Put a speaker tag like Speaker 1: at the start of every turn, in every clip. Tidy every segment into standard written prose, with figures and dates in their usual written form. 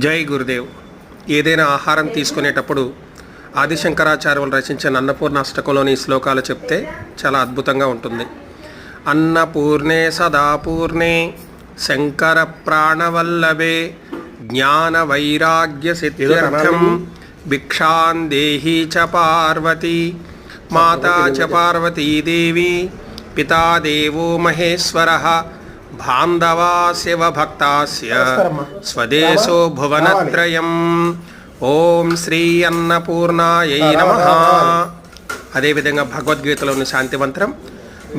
Speaker 1: జై గురుదేవ్. ఏదైనా ఆహారం తీసుకునేటప్పుడు ఆదిశంకరాచార్యులు రచించిన అన్నపూర్ణాష్టకంలోని శ్లోకాలు చెప్తే చాలా అద్భుతంగా ఉంటుంది. అన్నపూర్ణే సదాపూర్ణే శంకర ప్రాణవల్లభే జ్ఞాన వైరాగ్య సిద్ధ్యర్థం భిక్షాం దేహి చ పార్వతీ మాతా చ పార్వతీదేవి పితా దేవో మహేశ్వరః బాంధవా శివభక్తాస్య స్వదేశో భువనత్రయం. ఓం శ్రీ అన్నపూర్ణాయై నమః. అదేవిధంగా భగవద్గీతలోని శాంతి మంత్రం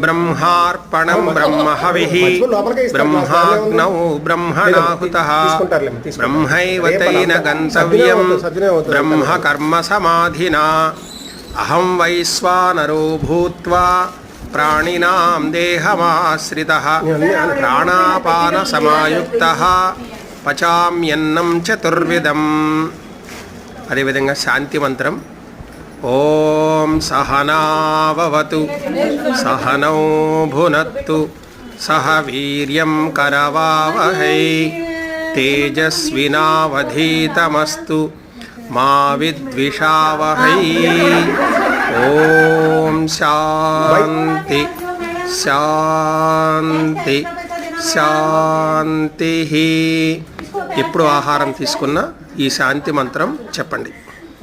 Speaker 1: బ్రహ్మార్పణం బ్రహ్మహవిః బ్రహ్మాగ్నౌ బ్రహ్మణాహుతః బ్రహ్మైవ తేన గంతవ్యం బ్రహ్మ కర్మ సమాధినా అహం వైశ్వానరో భూత్వా ప్రాణినాం దేహమాశ్రితః ప్రాణాపాన సమాయుక్తః పచామ్యన్నం చతుర్విధం. అదేవిధంగా శాంతి మంత్రం ఓం సహనావవతు సహనౌ భునత్తు సహ వీర్యం కరవావహై తేజస్వినావధీతమస్తు మా విద్విషావహై. ఓం శాంతి శాంతి శాంతి. ఎప్పుడు ఆహారం తీసుకున్నా ఈ శాంతి మంత్రం చెప్పండి.